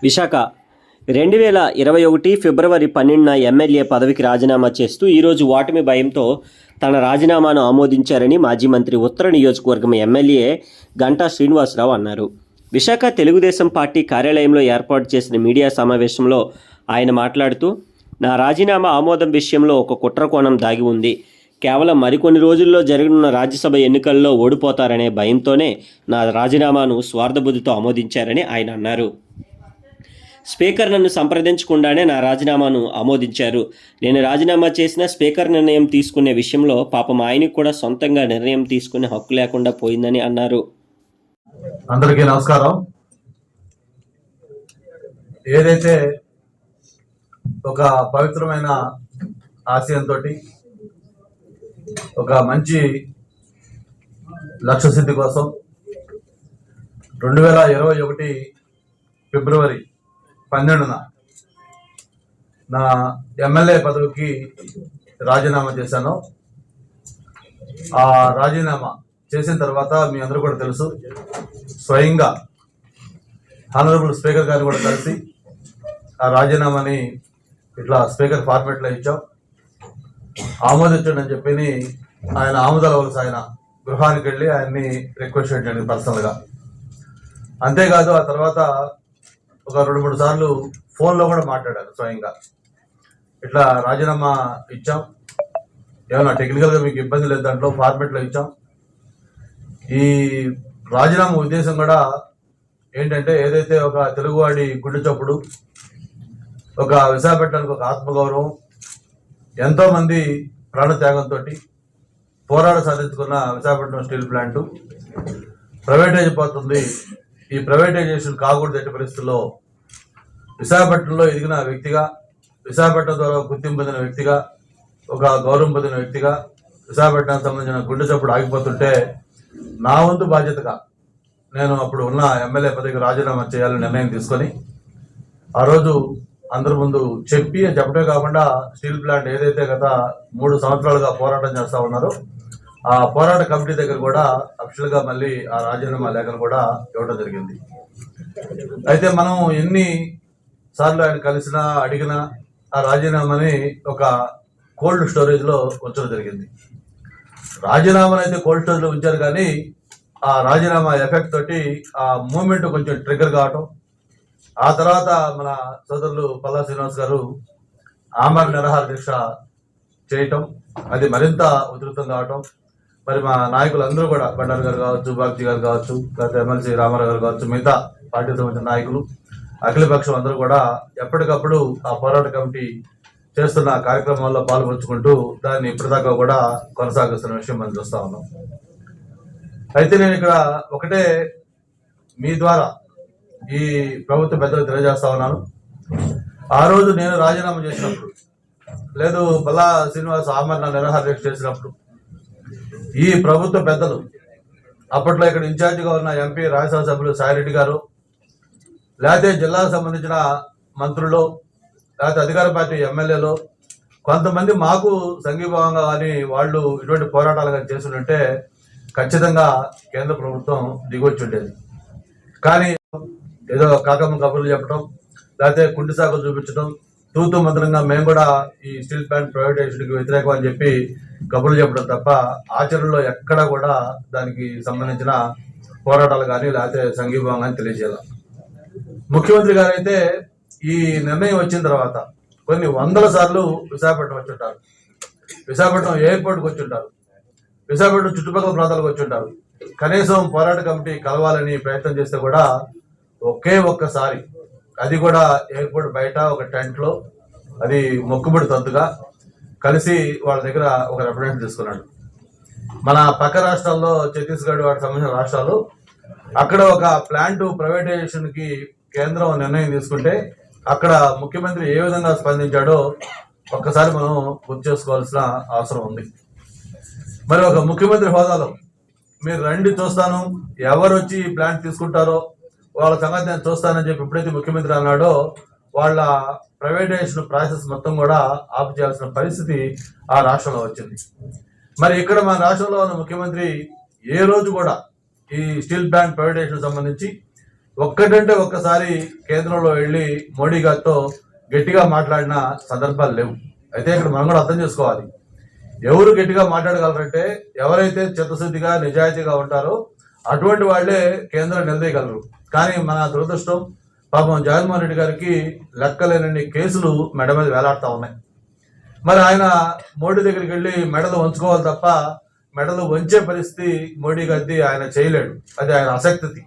విశాఖ 2021 ఫిబ్రవరి 12న MLA పదవికి రాజీనామా చేస్తూ ఈరోజు ఓటమి భయంతో తన రాజీనామాను ఆమోదించారని మాజీ మంత్రి ఉత్తర నియోజకవర్గం ఎమ్మెల్యే గంటా శ్రీనివాసరావు అన్నారు. విశాఖ తెలుగుదేశం పార్టీ కార్యాలయంలో ఏర్పాటు చేసిన మీడియా సమావేశంలో ఆయన మాట్లాడుతూ, నా రాజీనామా ఆమోదం విషయంలో ఒక కుట్రకోణం దాగి ఉంది. కేవలం మరికొన్ని రోజుల్లో జరగనున్న రాజ్యసభ ఎన్నికల్లో ఓడిపోతారనే భయంతోనే నా రాజీనామాను స్వార్థబుద్ధితో ఆమోదించారని ఆయన అన్నారు. స్పీకర్ నన్ను సంప్రదించకుండానే నా రాజీనామాను ఆమోదించారు. నేను రాజీనామా చేసిన స్పీకర్ నిర్ణయం తీసుకునే విషయంలో పాపం ఆయనకు కూడా సొంతంగా నిర్ణయం తీసుకునే హక్కు లేకుండా పోయిందని అన్నారు. అందరికీ నమస్కారం. ఏదైతే ఒక పవిత్రమైన ఆశయంతో ఒక మంచి లక్ష్య సిద్ధి కోసం 2021 ఫిబ్రవరి 12న నా ఎమ్మెల్యే పదవికి రాజీనామా చేశాను. ఆ రాజీనామా చేసిన తర్వాత మీ అందరూ కూడా తెలుసు, స్వయంగా హానరబుల్ స్పీకర్ గారిని కూడా కలిసి ఆ రాజీనామాని ఇట్లా స్పీకర్ ఫార్మేట్లో ఇచ్చాం, ఆమోదించండి అని చెప్పి ఆయన ఆమోదాల వలస ఆయన గృహానికి వెళ్ళి ఆయన్ని రిక్వెస్ట్ చేయండి పర్సనల్గా. అంతేకాదు ఆ తర్వాత ఒక 2-3 సార్లు ఫోన్లో కూడా మాట్లాడారు స్వయంగా. ఇట్లా రాజీనామా ఇచ్చాం, ఏమన్నా టెక్నికల్గా మీకు ఇబ్బంది లేదు, దాంట్లో ఫార్మేట్లో ఇచ్చాం. ఈ రాజీనామా ఉద్దేశం కూడా ఏంటంటే, ఏదైతే ఒక తెలుగువాడి గుండె చప్పుడు, ఒక విశాఖపట్నానికి ఒక ఆత్మగౌరవం, ఎంతోమంది ప్రాణత్యాగంతో పోరాట సాధించుకున్న విశాఖపట్నం స్టీల్ ప్లాంటు ప్రైవేటైజ్ అయిపోతుంది. ఈ ప్రైవేటైజేషన్ కాకూడదు ఎట్టి పరిస్థితుల్లో. విశాఖపట్నంలో ఎదిగిన వ్యక్తిగా, విశాఖపట్నం ద్వారా గుర్తింపు పొందిన వ్యక్తిగా, ఒక గౌరవం పొందిన వ్యక్తిగా విశాఖపట్నానికి సంబంధించిన గుండె చప్పుడు ఆగిపోతుంటే నా వంతు బాధ్యతగా నేను అప్పుడు ఉన్న ఎమ్మెల్యే పదవికి రాజీనామా చేయాలని నిర్ణయం తీసుకొని ఆ రోజు అందరి ముందు చెప్పడమే కాకుండా స్టీల్ ప్లాంట్ ఏదైతే గత 3 సంవత్సరాలుగా పోరాటం చేస్తా ఉన్నారో ఆ పోరాట కమిటీ దగ్గర కూడా అఫీషియల్గా మళ్ళీ ఆ రాజీనామా లేఖను కూడా ఇవ్వడం జరిగింది. అయితే మనం ఎన్ని సార్లు ఆయన కలిసినా అడిగినా ఆ రాజీనామాని ఒక కోల్డ్ స్టోరేజ్లో ఉంచడం జరిగింది. రాజీనామాని అయితే కోల్డ్ స్టోరేజ్లో ఉంచారు, కానీ ఆ రాజీనామా ఎఫెక్ట్ తోటి ఆ మూమెంట్ కొంచెం ట్రిగ్గర్ కావటం, ఆ తర్వాత మన సోదరులు పల్లా శ్రీనివాస్ గారు ఆమరణ నిరాహార దీక్ష చేయటం, అది మరింత ఉధృతం కావటం, మరి మా నాయకులందరూ కూడా బండారు గారు కావచ్చు, బాబ్జీ గారు కావచ్చు, లేకపోతే ఎమ్మెల్సీ రామారావు గారు కావచ్చు, మిగతా పార్టీకి సంబంధించిన నాయకులు, అఖిలపక్షం అందరూ కూడా ఎప్పటికప్పుడు ఆ పోరాట కమిటీ చేస్తున్న కార్యక్రమాల్లో పాల్పంచుకుంటూ దాన్ని ఇప్పటిదాకా కూడా కొనసాగిస్తున్న విషయం మనం చూస్తా ఉన్నాం. అయితే నేను ఇక్కడ ఒకటే మీ ద్వారా ఈ ప్రభుత్వ పెద్దలు తెలియజేస్తా ఉన్నాను. ఆ రోజు నేను రాజీనామా చేసినప్పుడు, లేదు పల్లా శ్రీనివాస్ ఆమరణ నిరాహార దీక్ష చేసినప్పుడు, ఈ ప్రభుత్వ పెద్దలు అప్పట్లో ఇక్కడ ఇన్ఛార్జిగా ఉన్న ఎంపీ రాజ్యసభ సభ్యులు సాయిరెడ్డి గారు, లేకపోతే జిల్లాకు సంబంధించిన మంత్రులు, లేకపోతే అధికార పార్టీ ఎమ్మెల్యేలు కొంతమంది మాకు సంఘీభావంగా కానీ వాళ్ళు ఇటువంటి పోరాటాలు కానీ చేస్తుంటే ఖచ్చితంగా కేంద్ర ప్రభుత్వం దిగొచ్చి ఉండేది. కానీ ఏదో కాకమ్మ కబుర్లు చెప్పడం, లేకపోతే కుంటి సాకులు చూపించడం, తూతూ మంత్రంగా మేము కూడా ఈ స్టీల్ ప్లాంట్ ప్రైవేటైజేషన్కి వ్యతిరేకం అని చెప్పి కబుర్లు చెప్పడం తప్ప ఆచరణలో ఎక్కడా కూడా దానికి సంబంధించిన పోరాటాలు కానీ లేకపోతే సంఘీభావం కానీ తెలియజేయాలి. ముఖ్యమంత్రి గారు అయితే ఈ నిర్ణయం వచ్చిన తర్వాత కొన్ని 100 సార్లు విశాఖపట్నం వచ్చి ఉంటారు, విశాఖపట్నం ఎయిర్పోర్ట్కి వచ్చి ఉంటారు, విశాఖపట్నం చుట్టుపక్కల ప్రాంతాలకు వచ్చి ఉంటారు. కనీసం పోరాట కమిటీ కలవాలని ప్రయత్నం చేస్తే కూడా ఒక్కసారి, అది కూడా ఎయిర్పోర్ట్ బయట ఒక టెంట్లో, అది మొక్కుబడి తంతుగా కలిసి వాళ్ళ దగ్గర ఒక రిప్రజెంట్ తీసుకున్నాడు. మన పక్క రాష్ట్రాల్లో ఛత్తీస్గఢ్ వాటికి సంబంధించిన రాష్ట్రాలు, అక్కడ ఒక ప్లాంట్ ప్రైవేటైజేషన్కి కేంద్రం నిర్ణయం తీసుకుంటే అక్కడ ముఖ్యమంత్రి ఏ విధంగా స్పందించాడో ఒక్కసారి మనం గుర్తు చేసుకోవాల్సిన అవసరం ఉంది. మరి ఒక ముఖ్యమంత్రి హోదాలో మీరు రండి చూస్తాను, ఎవరు వచ్చి ఈ ప్లాంట్ తీసుకుంటారో వాళ్ళ సంగతి నేను చూస్తానని చెప్పి ఎప్పుడైతే ముఖ్యమంత్రి అన్నాడో వాళ్ళ ప్రైవేటైజేషన్ ప్రాసెస్ మొత్తం కూడా ఆపు చేయాల్సిన పరిస్థితి ఆ రాష్ట్రంలో వచ్చింది. మరి ఇక్కడ మన రాష్ట్రంలో ఉన్న ముఖ్యమంత్రి ఏ రోజు కూడా ఈ స్టీల్ ప్లాంట్ ప్రైవేటైజేషన్ సంబంధించి ఒక్కటంటే ఒక్కసారి కేంద్రంలో వెళ్ళి మోడీ గారితో గట్టిగా మాట్లాడిన సందర్భాలు లేవు. అయితే ఇక్కడ మనం కూడా అర్థం చేసుకోవాలి, ఎవరు గట్టిగా మాట్లాడగలరంటే ఎవరైతే చిత్తశుద్ధిగా నిజాయితీగా ఉంటారో అటువంటి వాళ్లే కేంద్రం నిలదీయగలరు. కానీ మన దురదృష్టం, పాపం జగన్మోహన్ రెడ్డి గారికి లెక్కలేనన్ని కేసులు మెడ మీద వేలాడుతూ ఉన్నాయి. మరి ఆయన మోడీ దగ్గరికి వెళ్ళి మెడలు వంచుకోవాలి తప్ప మెడలు వంచే పరిస్థితి మోడీ గారిది ఆయన చేయలేడు. అది ఆయన ఆసక్తి.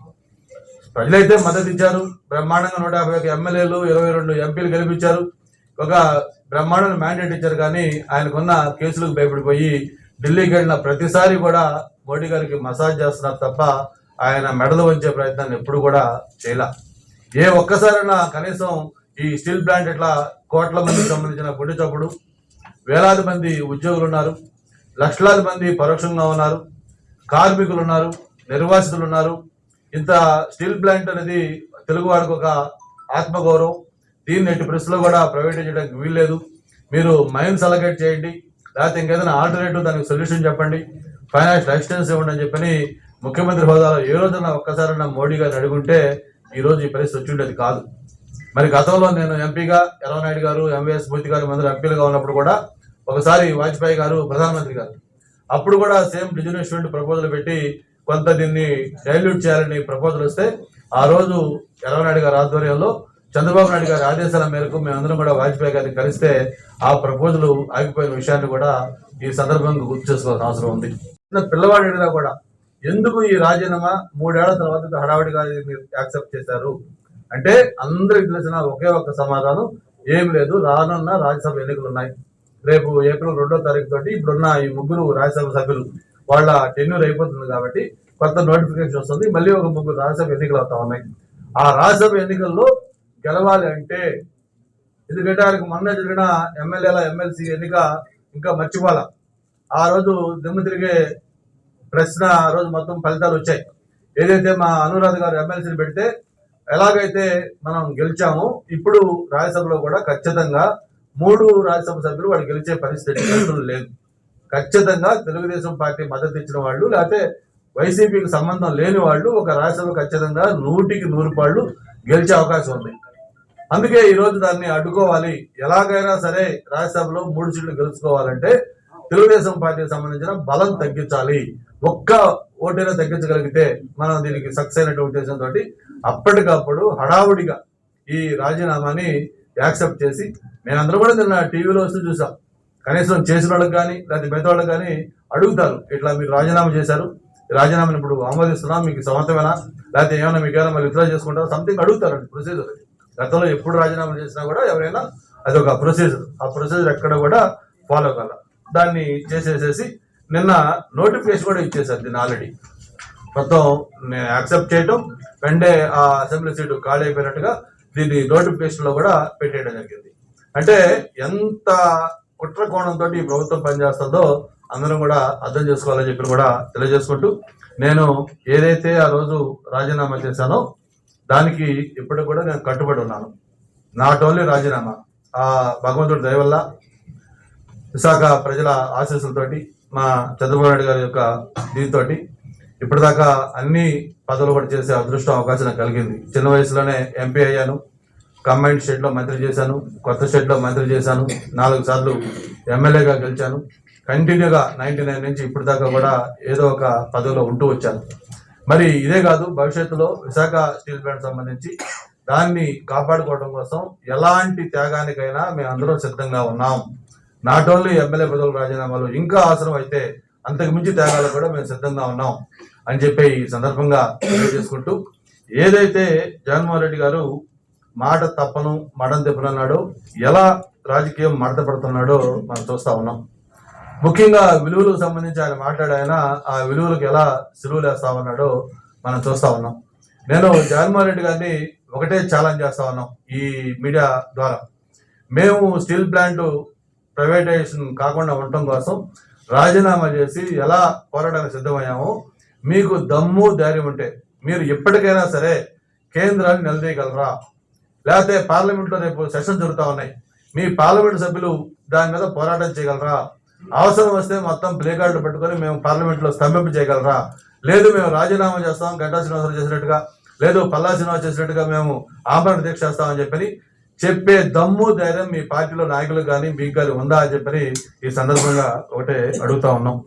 ప్రజలైతే మద్దతు ఇచ్చారు, బ్రహ్మాండంగా 151 ఎమ్మెల్యేలు 22 ఎంపీలు గెలిపించారు, ఒక బ్రహ్మాండమైన మ్యాండేట్ ఇచ్చారు. కానీ ఆయనకున్న కేసులకు భయపడిపోయి ఢిల్లీకి వెళ్ళిన ప్రతిసారి కూడా మోడీ గారికి మసాజ్ చేస్తున్నారు తప్ప ఆయన మెడలు వంచే ప్రయత్నాన్ని ఎప్పుడు కూడా చేయలే. ఏ ఒక్కసారైనా కనీసం ఈ స్టీల్ ప్లాంట్ ఇట్లా కోట్ల మందికి సంబంధించిన గుండె చప్పుడు, వేలాది మంది ఉద్యోగులు ఉన్నారు, లక్షలాది మంది పరోక్షంగా ఉన్నారు, కార్మికులు ఉన్నారు, నిర్వాసితులు ఉన్నారు. ఇంత స్టీల్ ప్లాంట్ అనేది తెలుగువాడికి ఒక ఆత్మగౌరవం. దీన్ని ఎట్టి పరిస్థితుల్లో కూడా ప్రైవేట్ చేయడానికి వీల్లేదు. మీరు మైన్స్ అలొకేట్ చేయండి, లేకపోతే ఇంకేదైనా ఆల్టర్నేటివ్ దానికి సొల్యూషన్ చెప్పండి, ఫైనాన్షియల్ అసిస్టెన్స్ ఇవ్వండి అని చెప్పని ముఖ్యమంత్రి హోదాలో ఏ రోజున ఒక్కసారైనా మోడీ గారిని అడుగుంటే ఈ రోజు ఈ పరిస్థితి వచ్చి ఉండేది కాదు. మరి గతంలో నేను ఎంపీగా ఎర్రనాయుడు గారు, ఎంవీఎస్ మూర్తి గారు మంది ఎంపీలుగా ఉన్నప్పుడు కూడా ఒకసారి వాజ్పేయి గారు ప్రధానమంత్రి గారు అప్పుడు కూడా సేమ్ డిజినెస్మెంట్ ప్రపోజల్ పెట్టి కొంత దీన్ని డైల్యూట్ చేయాలని ప్రపోజల్ వస్తే ఆ రోజు ఎర్రనాయుడు గారి ఆధ్వర్యంలో చంద్రబాబు నాయుడు గారి ఆదేశాల మేరకు మేమందరం కూడా వాజ్పేయి గారిని కలిస్తే ఆ ప్రపోజల్ ఆగిపోయిన విషయాన్ని కూడా ఈ సందర్భంగా గుర్తు చేసుకోవాల్సిన అవసరం ఉంది. పిల్లవాడు అడిగినా కూడా ఎందుకు ఈ రాజీనామా 3 ఏళ్ల తర్వాత హడావిడిగా మీరు యాక్సెప్ట్ చేశారు అంటే అందరికి తెలిసిన ఒకే ఒక్క సమాధానం, ఏం లేదు, రానున్న రాజ్యసభ ఎన్నికలు ఉన్నాయి. రేపు ఏప్రిల్ 2వ తారీఖు తోటి ఇప్పుడున్న ఈ 3 రాజ్యసభ సభ్యులు వాళ్ళ టెన్యూర్ అయిపోతుంది కాబట్టి కొత్త నోటిఫికేషన్ వస్తుంది. మళ్ళీ ఒక 3 రాజ్యసభ ఎన్నికలు అవుతా ఉన్నాయి. ఆ రాజ్యసభ ఎన్నికల్లో గెలవాలి అంటే, ఎందుకంటే ఆయనకు మొన్న జరిగిన ఎమ్మెల్యేల ఎమ్మెల్సీ ఎన్నిక ఇంకా మర్చిపోవాల. ఆ రోజు దిమ్మ తిరిగే ప్రశ్న, ఆ రోజు మొత్తం ఫలితాలు వచ్చాయి. ఏదైతే మా అనురాధ గారు ఎమ్మెల్సీని పెడితే ఎలాగైతే మనం గెలిచామో ఇప్పుడు రాజ్యసభలో కూడా ఖచ్చితంగా 3 రాజ్యసభ సభ్యులు వాళ్ళు గెలిచే పరిస్థితి లేదు. ఖచ్చితంగా తెలుగుదేశం పార్టీ మద్దతు ఇచ్చిన వాళ్ళు, లేకపోతే వైసీపీకి సంబంధం లేని వాళ్ళు ఒక రాజ్యసభ ఖచ్చితంగా 100కి 100 పాళ్ళు గెలిచే అవకాశం ఉంది. అందుకే ఈ రోజు దాన్ని అడ్డుకోవాలి. ఎలాగైనా సరే రాజ్యసభలో 3 సీట్లు గెలుచుకోవాలంటే తెలుగుదేశం పార్టీకి సంబంధించిన బలం తగ్గించాలి. ఒక్క ఓటైనా తగ్గించగలిగితే మనం దీనికి సక్సెస్ అయినటువంటి ఉద్దేశంతో అప్పటికప్పుడు హడావుడిగా ఈ రాజీనామాని యాక్సెప్ట్ చేసి, మేమందరం కూడా నిన్న టీవీలో వస్తూ చూసాం. కనీసం చేసిన వాళ్ళకి కానీ లేకపోతే మిగతా వాళ్ళకి కానీ అడుగుతారు, ఇట్లా మీరు రాజీనామా చేశారు, రాజీనామాని ఇప్పుడు ఆమోదిస్తున్నాం, మీకు సమర్థమేనా, లేకపోతే ఏమైనా మీకు ఏమైనా విత్డ్రా చేసుకుంటారో సంథింగ్ అడుగుతారండి. ప్రొసీజర్ గతంలో ఎప్పుడు రాజీనామా చేసినా కూడా ఎవరైనా అది ఒక ప్రొసీజర్. ఆ ప్రొసీజర్ ఎక్కడ కూడా ఫాలో కాల. దాన్ని చేసేసేసి నిన్న నోటిఫికేషన్ కూడా ఇచ్చేసారు. దీన్ని ఆల్రెడీ మొత్తం నేను యాక్సెప్ట్ చేయటం, వెంటనే ఆ అసెంబ్లీ సీటు ఖాళీ అయిపోయినట్టుగా దీన్ని నోటిఫికేషన్ లో కూడా పెట్టేయడం జరిగింది. అంటే ఎంత కుట్ర కోణంతో ఈ ప్రభుత్వం పనిచేస్తుందో అందరం కూడా అర్థం చేసుకోవాలని చెప్పి కూడా తెలియజేసుకుంటూ, నేను ఏదైతే ఆ రోజు రాజీనామా చేశానో దానికి ఇప్పటికి కూడా నేను కట్టుబడి ఉన్నాను. నాట్ ఓన్లీ రాజీనామా, ఆ భగవంతుడి దయ వల్ల, విశాఖ ప్రజల ఆశీస్సులతోటి, మా చంద్రబాబు నాయుడు గారి యొక్క దీంతో ఇప్పటిదాకా అన్ని పదవులు కూడా చేసే అదృష్టం అవకాశం నాకు కలిగింది. చిన్న వయసులోనే ఎంపీ అయ్యాను, కంబైన్డ్ స్టేట్ లో మంత్రి చేశాను, కొత్త స్టేట్ లో మంత్రి చేశాను, 4 సార్లు ఎమ్మెల్యేగా గెలిచాను. కంటిన్యూగా 99 నుంచి ఇప్పటిదాకా కూడా ఏదో ఒక పదవిలో ఉంటూ వచ్చాను. మరి ఇదే కాదు, భవిష్యత్తులో విశాఖ స్టీల్ ప్లాంట్ సంబంధించి దాన్ని కాపాడుకోవడం కోసం ఎలాంటి త్యాగానికైనా మేము అందరం సిద్ధంగా ఉన్నాం. నాట్ ఓన్లీ ఎమ్మెల్యే పదవుల రాజీనామాలు, ఇంకా అవసరం అయితే అంతకు మించి త్యాగాలు కూడా మేము సిద్ధంగా ఉన్నాం అని చెప్పి ఈ సందర్భంగా తెలియజేసుకుంటూ, ఏదైతే జగన్మోహన్ రెడ్డి గారు మాట తప్పను మడం తిప్పనన్నాడో, ఎలా రాజకీయం మడత పడుతున్నాడో మనం చూస్తా ఉన్నాం. ముఖ్యంగా విలువలకు సంబంధించి ఆయన మాట్లాడాయన ఆ విలువలకు ఎలా సిలువలు వేస్తా ఉన్నాడో మనం చూస్తా ఉన్నాం. నేను జగన్మోహన్ రెడ్డి గారిని ఒకటే ఛాలెంజ్ చేస్తా ఉన్నాం ఈ మీడియా ద్వారా. మేము స్టీల్ ప్లాంట్ ప్రైవేటైజేషన్ కాకుండా ఉండటం కోసం రాజీనామా చేసి ఎలా పోరాటానికి సిద్ధమయ్యామో, మీకు దమ్ము ధైర్యం ఉంటే మీరు ఎప్పటికైనా సరే కేంద్రాన్ని నిలదీయగలరా, లేకపోతే పార్లమెంట్లో రేపు సెషన్ జరుగుతూ ఉన్నాయి, మీ పార్లమెంట్ సభ్యులు దాని మీద పోరాటం చేయగలరా, అవసరం వస్తే మొత్తం ప్లే కార్డులు పెట్టుకొని మేము పార్లమెంట్లో స్తంభింప చేయగలరా, లేదు మేము రాజీనామా చేస్తాం గంటా శ్రీనివాసరావు చేసినట్టుగా లేదు పల్లా శ్రీనివాస్ చేసినట్టుగా మేము ఆమరణ దీక్ష చేస్తామని చెప్పని చెప్పే దమ్ము ధైర్యం మీ పార్టీలో నాయకులకు కానీ మీకు కానీ ఉందా అని చెప్పని ఈ సందర్భంగా ఒకటే అడుగుతా ఉన్నాం.